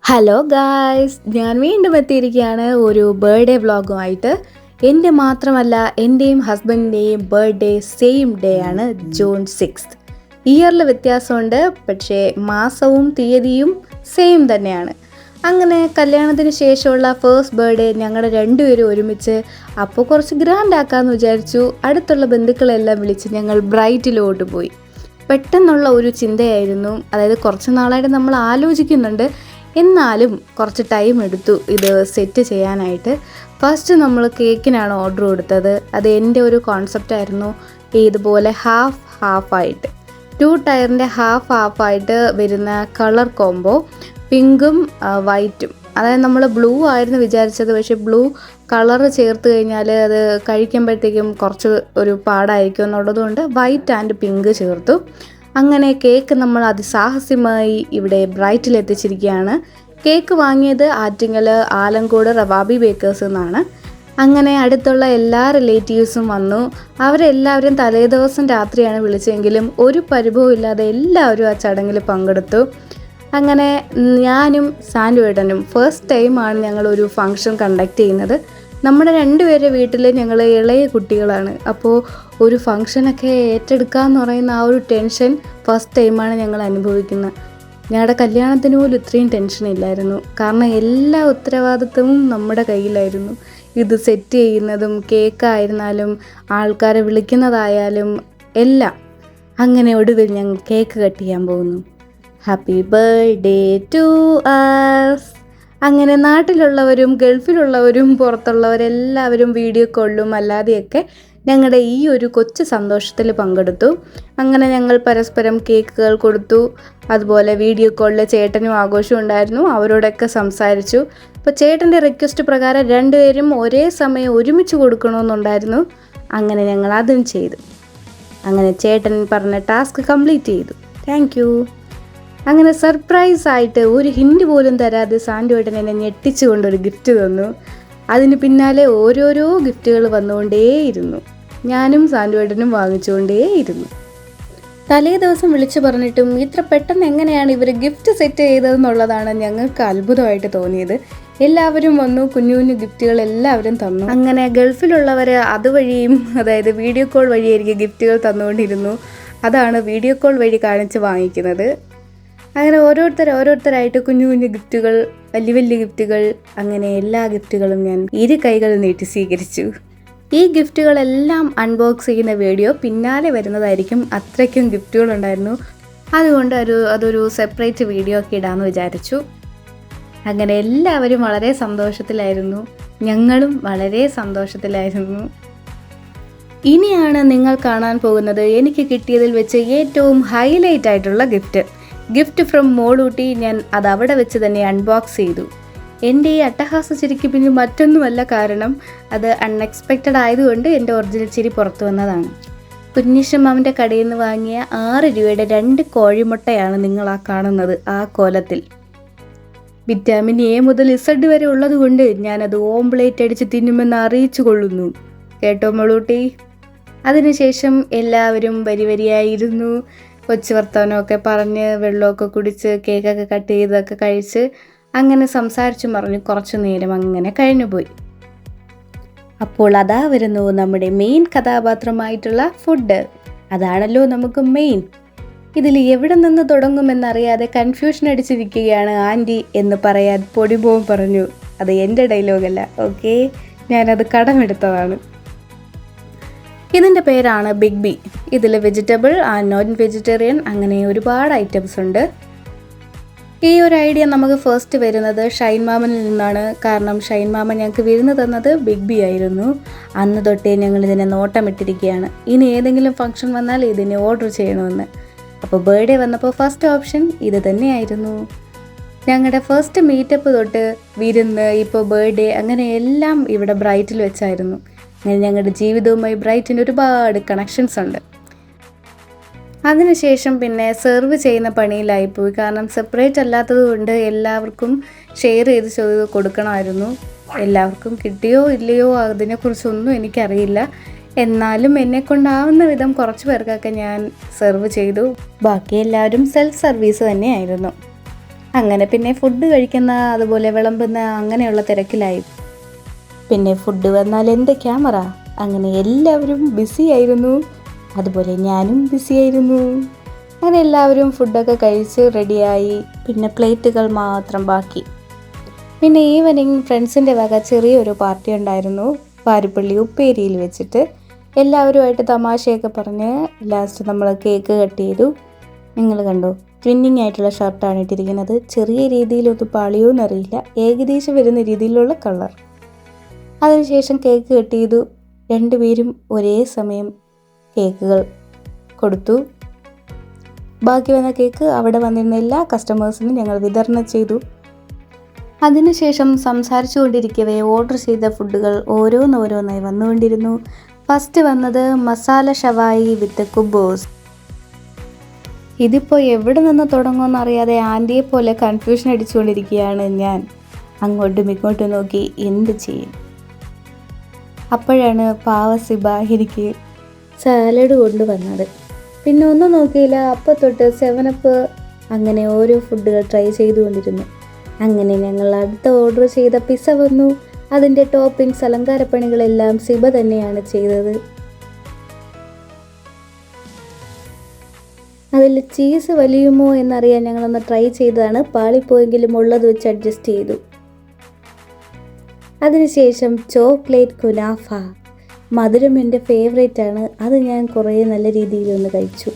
Hello guys, ഞാൻ വീണ്ടും എത്തിയിരിക്കുകയാണ് ഒരു ബർത്ത്ഡേ വ്ളോഗുമായിട്ട്. എൻ്റെ മാത്രമല്ല, എൻ്റെയും ഹസ്ബൻഡിൻ്റെയും ബർത്ത്ഡേ സെയിം ഡേ ആണ്, ജൂൺ 6. ഇയറിൽ വ്യത്യാസമുണ്ട്, പക്ഷേ മാസവും തീയതിയും സെയിം തന്നെയാണ്. അങ്ങനെ കല്യാണത്തിന് ശേഷമുള്ള ഫസ്റ്റ് ബർത്ത്ഡേ ഞങ്ങളുടെ രണ്ടുപേരും ഒരുമിച്ച്. അപ്പോൾ കുറച്ച് ഗ്രാൻഡ് ആക്കാമെന്ന് വിചാരിച്ചു. അടുത്തുള്ള ബന്ധുക്കളെല്ലാം വിളിച്ച് ഞങ്ങൾ ബ്രൈറ്റിലോട്ട് പോയി. പെട്ടെന്നുള്ള ഒരു ചിന്തയായിരുന്നു. അതായത് കുറച്ച് നാളായിട്ട് നമ്മൾ ആലോചിക്കുന്നുണ്ട്, എന്നാലും കുറച്ച് ടൈം എടുത്തു ഇത് സെറ്റ് ചെയ്യാനായിട്ട്. ഫസ്റ്റ് നമ്മൾ കേക്കിനാണ് ഓർഡർ കൊടുത്തത്. അത് എൻ്റെ ഒരു കോൺസെപ്റ്റായിരുന്നു. ഇതുപോലെ ഹാഫായിട്ട് 2 ടയറിൻ്റെ ഹാഫായിട്ട് വരുന്ന കളർ കോംബോ, പിങ്കും വൈറ്റും. അതായത് നമ്മൾ ബ്ലൂ ആയിരുന്നു വിചാരിച്ചത്, പക്ഷേ ബ്ലൂ കളർ ചേർത്ത് കഴിഞ്ഞാൽ അത് കഴിക്കുമ്പോഴത്തേക്കും കുറച്ച് ഒരു പാടായിരിക്കും എന്നുള്ളതുകൊണ്ട് വൈറ്റ് ആൻഡ് പിങ്ക് ചേർത്തു. അങ്ങനെ കേക്ക് നമ്മൾ അതിസാഹസ്യമായി ഇവിടെ ബ്രൈറ്റിൽ എത്തിച്ചിരിക്കുകയാണ്. കേക്ക് വാങ്ങിയത് ആറ്റിങ്ങൽ ആലങ്കോട് റവാബി ബേക്കേഴ്സ് എന്നാണ്. അങ്ങനെ അടുത്തുള്ള എല്ലാ റിലേറ്റീവ്സും വന്നു. അവരെല്ലാവരും തലേദിവസം രാത്രിയാണ് വിളിച്ചെങ്കിലും ഒരു പരിഭവം ഇല്ലാതെ എല്ലാവരും ആ ചടങ്ങിൽ പങ്കെടുത്തു. അങ്ങനെ ഞാനും സാൻഡുവേട്ടനും ഫസ്റ്റ് ടൈമാണ് ഞങ്ങളൊരു ഫംഗ്ഷൻ കണ്ടക്ട് ചെയ്യുന്നത്. നമ്മുടെ രണ്ടുപേരുടെ വീട്ടിൽ ഞങ്ങൾ ഇളയ കുട്ടികളാണ്. അപ്പോൾ ഒരു ഫംഗ്ഷനൊക്കെ ഏറ്റെടുക്കാമെന്ന് പറയുന്ന ആ ഒരു ടെൻഷൻ ഫസ്റ്റ് ടൈമാണ് ഞങ്ങൾ അനുഭവിക്കുന്നത്. ഞങ്ങളുടെ കല്യാണത്തിന് പോലും ഇത്രയും ടെൻഷൻ ഇല്ലായിരുന്നു. കാരണം എല്ലാ ഉത്തരവാദിത്വവും നമ്മുടെ കയ്യിലായിരുന്നു. ഇത് സെറ്റ് ചെയ്യുന്നതും കേക്കായിരുന്നാലും ആൾക്കാരെ വിളിക്കുന്നതായാലും എല്ലാം. അങ്ങനെ ഒടുവിൽ ഞങ്ങൾ കേക്ക് കട്ട് ചെയ്യാൻ പോകുന്നു. Happy birthday to us. അങ്ങനെ നാട്ടിലുള്ളവരും ഗൾഫിലുള്ളവരും പുറത്തുള്ളവരെല്ലാവരും വീഡിയോ കോളിലും അല്ലാതെയൊക്കെ ഞങ്ങളുടെ ഈ ഒരു കൊച്ചു സന്തോഷത്തിൽ പങ്കെടുത്തു. അങ്ങനെ ഞങ്ങൾ പരസ്പരം കേക്കുകൾ കൊടുത്തു. അതുപോലെ വീഡിയോ കോളിൽ ചേട്ടനും ആഘോഷം ഉണ്ടായിരുന്നു, അവരോടൊക്കെ സംസാരിച്ചു. അപ്പോൾ ചേട്ടൻ്റെ റിക്വസ്റ്റ് പ്രകാരം രണ്ടുപേരും ഒരേ സമയം ഒരുമിച്ച് കൊടുക്കണമെന്നുണ്ടായിരുന്നു. അങ്ങനെ ഞങ്ങൾ അതും ചെയ്തു. അങ്ങനെ ചേട്ടൻ പറഞ്ഞ ടാസ്ക് കംപ്ലീറ്റ് ചെയ്തു. Thank you. അങ്ങനെ സർപ്രൈസായിട്ട് ഒരു ഹിൻഡ് പോലും തരാതെ സാൻഡുവേട്ടൻ എന്നെ ഞെട്ടിച്ചുകൊണ്ടൊരു ഗിഫ്റ്റ് തന്നു. അതിന് പിന്നാലെ ഓരോരോ ഗിഫ്റ്റുകൾ വന്നുകൊണ്ടേയിരുന്നു. ഞാനും സാൻഡുവേട്ടനും വാങ്ങിച്ചുകൊണ്ടേയിരുന്നു. തലേ ദിവസം വിളിച്ചു പറഞ്ഞിട്ടും ഇത്ര പെട്ടെന്ന് എങ്ങനെയാണ് ഇവർ ഗിഫ്റ്റ് സെറ്റ് ചെയ്തതെന്നുള്ളതാണ് ഞങ്ങൾക്ക് അത്ഭുതമായിട്ട് തോന്നിയത്. എല്ലാവരും വന്നു, കുഞ്ഞു കുഞ്ഞു ഗിഫ്റ്റുകൾ എല്ലാവരും തന്നു. അങ്ങനെ ഗൾഫിലുള്ളവർ അതുവഴിയും, അതായത് വീഡിയോ കോൾ വഴിയായിരിക്കും ഗിഫ്റ്റുകൾ തന്നുകൊണ്ടിരുന്നു. അതാണ് വീഡിയോ കോൾ വഴി കാണിച്ച് വാങ്ങിക്കുന്നത്. അങ്ങനെ ഓരോരുത്തരായിട്ട് കുഞ്ഞു കുഞ്ഞു ഗിഫ്റ്റുകൾ, വലിയ വലിയ ഗിഫ്റ്റുകൾ, അങ്ങനെ എല്ലാ ഗിഫ്റ്റുകളും ഞാൻ ഇരു കൈകൾ നീട്ടി സ്വീകരിച്ചു. ഈ ഗിഫ്റ്റുകളെല്ലാം അൺബോക്സ് ചെയ്യുന്ന വീഡിയോ പിന്നാലെ വരുന്നതായിരിക്കും. അത്രയ്ക്കും ഗിഫ്റ്റുകളുണ്ടായിരുന്നു. അതുകൊണ്ട് അതൊരു സെപ്പറേറ്റ് വീഡിയോ ഒക്കെ ഇടാമെന്ന് വിചാരിച്ചു. അങ്ങനെ എല്ലാവരും വളരെ സന്തോഷത്തിലായിരുന്നു. ഞങ്ങളും വളരെ സന്തോഷത്തിലായിരുന്നു. ഇനിയാണ് നിങ്ങൾ കാണാൻ പോകുന്നത് എനിക്ക് കിട്ടിയതിൽ വെച്ച് ഏറ്റവും ഹൈലൈറ്റ് ആയിട്ടുള്ള ഗിഫ്റ്റ് ഫ്രം മോളൂട്ടി. ഞാൻ അത് അവിടെ വെച്ച് തന്നെ അൺബോക്സ് ചെയ്തു. എൻ്റെ ഈ അട്ടഹാസ ചിരിക്ക് പിന്നെ മറ്റൊന്നുമല്ല കാരണം, അത് അൺഎക്സ്പെക്റ്റഡ് ആയതുകൊണ്ട് എൻ്റെ ഒറിജിനൽ ചിരി പുറത്തു വന്നതാണ്. കുഞ്ഞിഷമ്മാവിൻ്റെ കടയിൽ നിന്ന് വാങ്ങിയ 6 രൂപയുടെ 2 കോഴിമുട്ടയാണ് നിങ്ങൾ ആ കാണുന്നത്. ആ കോലത്തിൽ വിറ്റാമിൻ എ മുതൽ ഇസഡ് വരെ ഉള്ളതുകൊണ്ട് ഞാനത് ഓംപ്ലേറ്റ് അടിച്ച് തിന്നുമെന്ന് അറിയിച്ചു കൊള്ളുന്നു. കേട്ടോ മോളൂട്ടി? അതിനുശേഷം എല്ലാവരും വരിയായിരുന്നു. കൊച്ചു വർത്തമാനമൊക്കെ പറഞ്ഞ് വെള്ളമൊക്കെ കുടിച്ച് കേക്കൊക്കെ കട്ട് ചെയ്തൊക്കെ കഴിച്ച് അങ്ങനെ സംസാരിച്ചും പറഞ്ഞു കുറച്ചു നേരം അങ്ങനെ കഴിഞ്ഞുപോയി. അപ്പോൾ അതാ വരുന്നു നമ്മുടെ മെയിൻ കഥാപാത്രമായിട്ടുള്ള ഫുഡ്. അതാണല്ലോ നമുക്ക് മെയിൻ. ഇതിൽ എവിടെ നിന്ന് തുടങ്ങുമെന്നറിയാതെ കൺഫ്യൂഷൻ അടിച്ചിരിക്കുകയാണ് ആൻറ്റി എന്ന് പറയാൻ പൊടിപോം പറഞ്ഞു. അത് എൻ്റെ ഡയലോഗല്ല, ഓക്കെ, ഞാനത് കടമെടുത്തതാണ്. ഇതിൻ്റെ പേരാണ് ബിഗ് ബി. ഇതിൽ വെജിറ്റബിൾ ആൻഡ് നോൺ വെജിറ്റേറിയൻ അങ്ങനെ ഒരുപാട് ഐറ്റംസ് ഉണ്ട്. ഈ ഒരു ഐഡിയ നമുക്ക് ഫസ്റ്റ് വരുന്നത് ഷൈൻ മാമനിൽ നിന്നാണ്. കാരണം ഷൈൻ മാമൻ ഞങ്ങൾക്ക് വിരുന്ന് തന്നത് ബിഗ് ബി ആയിരുന്നു. അന്ന് തൊട്ടേ ഞങ്ങൾ ഇതിനെ നോട്ടമിട്ടിരിക്കുകയാണ്. ഇനി ഏതെങ്കിലും ഫംഗ്ഷൻ വന്നാൽ ഇതിനെ ഓർഡർ ചെയ്യണമെന്ന്. അപ്പോൾ ബർത്ത്ഡേ വന്നപ്പോൾ ഫസ്റ്റ് ഓപ്ഷൻ ഇത് തന്നെയായിരുന്നു. ഞങ്ങളുടെ ഫസ്റ്റ് മീറ്റപ്പ് തൊട്ട് വിരുന്ന്, ഇപ്പോൾ ബർത്ത്ഡേ, അങ്ങനെ എല്ലാം ഇവിടെ ബ്രൈറ്റിൽ വെച്ചായിരുന്നു. അങ്ങനെ ഞങ്ങളുടെ ജീവിതവുമായി ബ്രൈറ്റിന് ഒരുപാട് കണക്ഷൻസ് ഉണ്ട്. അതിനുശേഷം പിന്നെ സെർവ് ചെയ്യുന്ന പണിയിലായിപ്പോയി. കാരണം സെപ്പറേറ്റ് അല്ലാത്തത് കൊണ്ട് എല്ലാവർക്കും ഷെയർ ചെയ്ത് കൊടുക്കണമായിരുന്നു. എല്ലാവർക്കും കിട്ടിയോ ഇല്ലയോ അതിനെക്കുറിച്ചൊന്നും എനിക്കറിയില്ല. എന്നാലും എന്നെക്കൊണ്ടാവുന്ന വിധം കുറച്ച് പേർക്കൊക്കെ ഞാൻ സെർവ് ചെയ്തു. ബാക്കി എല്ലാവരും സെൽഫ് സർവീസ് തന്നെയായിരുന്നു. അങ്ങനെ പിന്നെ ഫുഡ് കഴിക്കുന്ന അതുപോലെ വിളമ്പുന്ന അങ്ങനെയുള്ള തിരക്കിലായി. പിന്നെ ഫുഡ് വന്നാൽ എന്ത് ക്യാമറ, അങ്ങനെ എല്ലാവരും ബിസി ആയിരുന്നു. അതുപോലെ ഞാനും ബിസി ആയിരുന്നു. അങ്ങനെ എല്ലാവരും ഫുഡൊക്കെ കഴിച്ച് റെഡിയായി. പിന്നെ പ്ലേറ്റുകൾ മാത്രം ബാക്കി. പിന്നെ ഈവനിങ് ഫ്രണ്ട്സിൻ്റെ വക ചെറിയൊരു പാർട്ടി ഉണ്ടായിരുന്നു പാരിപ്പള്ളി ഉപ്പേരിയിൽ വെച്ചിട്ട്. എല്ലാവരുമായിട്ട് തമാശയൊക്കെ പറഞ്ഞ് ലാസ്റ്റ് നമ്മൾ കേക്ക് കട്ട് ചെയ്തു. നിങ്ങൾ കണ്ടോ, ട്വിന്നിങ് ആയിട്ടുള്ള ഷർട്ടാണ് ഇട്ടിരിക്കുന്നത്. ചെറിയ രീതിയിലൊന്ന് പാളിയോന്നറിയില്ല, ഏകദേശം വരുന്ന രീതിയിലുള്ള കളർ. അതിനുശേഷം കേക്ക് കട്ട് ചെയ്തു. രണ്ടുപേരും ഒരേ സമയം കേക്കുകൾ കൊടുത്തു. ബാക്കി വന്ന കേക്ക് അവിടെ വന്നിരുന്ന എല്ലാ കസ്റ്റമേഴ്സിനും ഞങ്ങൾ വിതരണം ചെയ്തു. അതിനുശേഷം സംസാരിച്ചു കൊണ്ടിരിക്കവേ ഓർഡർ ചെയ്ത ഫുഡുകൾ ഓരോന്നോരോന്നായി വന്നുകൊണ്ടിരുന്നു. ഫസ്റ്റ് വന്നത് മസാല ഷവായി വിത്ത് കുബൂസ്. ഇതിപ്പോൾ എവിടെ നിന്ന് തുടങ്ങുമെന്ന് അറിയാതെ ആൻറ്റിയെ പോലെ കൺഫ്യൂഷൻ അടിച്ചുകൊണ്ടിരിക്കുകയാണ് ഞാൻ. അങ്ങോട്ടും ഇങ്ങോട്ടും നോക്കി എന്ത് ചെയ്യും. അപ്പോഴാണ് പാവ സിബ എനിക്ക് സാലഡ് കൊണ്ടുവന്നത്. പിന്നെ ഒന്നും നോക്കിയില്ല, അപ്പം തൊട്ട് 7up അങ്ങനെ ഓരോ ഫുഡുകൾ ട്രൈ ചെയ്തുകൊണ്ടിരുന്നു. അങ്ങനെ ഞങ്ങൾ അടുത്ത ഓർഡർ ചെയ്ത പിസ്സ വന്നു. അതിൻ്റെ ടോപ്പിങ്സ് അലങ്കാരപ്പണികളെല്ലാം സിബ തന്നെയാണ് ചെയ്തത്. അതിൽ ചീസ് വലിയുമോ എന്നറിയാൻ ഞങ്ങളൊന്ന് ട്രൈ ചെയ്തതാണ്. പാളിപ്പോയെങ്കിലും ഉള്ളത് വെച്ച് അഡ്ജസ്റ്റ് ചെയ്തു. അതിനുശേഷം ചോക്ലേറ്റ് കുനാഫ. മധുരം എൻ്റെ ഫേവറേറ്റ് ആണ്. അത് ഞാൻ കുറേ നല്ല രീതിയിലൊന്ന് കഴിച്ചു.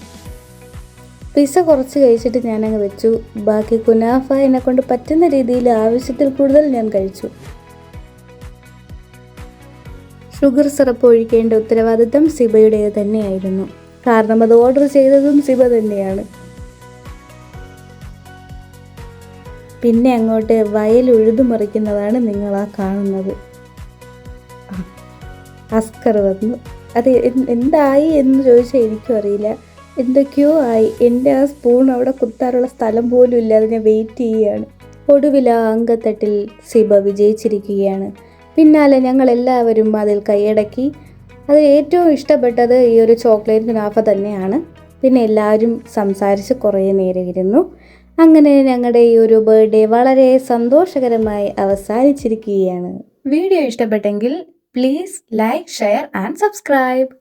പിസ്സ കുറച്ച് കഴിച്ചിട്ട് ഞാനങ്ങ് വെച്ചു. ബാക്കി കുനാഫ എന്നെക്കൊണ്ട് പറ്റുന്ന രീതിയിൽ ആവശ്യത്തിൽ കൂടുതൽ ഞാൻ കഴിച്ചു. ഷുഗർ സിറപ്പ് ഒഴിക്കേണ്ട ഉത്തരവാദിത്തം സിബയുടേത് തന്നെയായിരുന്നു. കാരണം അത് ഓർഡർ ചെയ്തതും സിബ തന്നെയാണ്. പിന്നെ അങ്ങോട്ട് വയൽ ഉഴുതുമറിക്കുന്നതാണ് നിങ്ങളാ കാണുന്നത്. അസ്കർ വന്നു. അത് എന്തായി എന്ന് ചോദിച്ചാൽ എനിക്കും അറിയില്ല. എന്തൊക്കെയോ ആയി. എൻ്റെ ആ സ്പൂൺ അവിടെ കുത്താനുള്ള സ്ഥലം പോലും ഇല്ലാതെ ഞാൻ വെയിറ്റ് ചെയ്യുകയാണ്. ഒടുവിൽ ആ അങ്കത്തട്ടിൽ സിബ വിജയിച്ചിരിക്കുകയാണ്. പിന്നാലെ ഞങ്ങളെല്ലാവരും അതിൽ കൈയടക്കി. അത് ഏറ്റവും ഇഷ്ടപ്പെട്ടത് ഈ ഒരു ചോക്ലേറ്റ് കുനാഫ തന്നെയാണ്. പിന്നെ എല്ലാവരും സംസാരിച്ച് കുറേ നേരം ഇരുന്നു. അങ്ങനെ ഞങ്ങളുടെ ഈ ഒരു ബർത്ത്ഡേ വളരെ സന്തോഷകരമായി അവസാനിച്ചിരിക്കുകയാണ്. വീഡിയോ ഇഷ്ടപ്പെട്ടെങ്കിൽ please like, share and subscribe.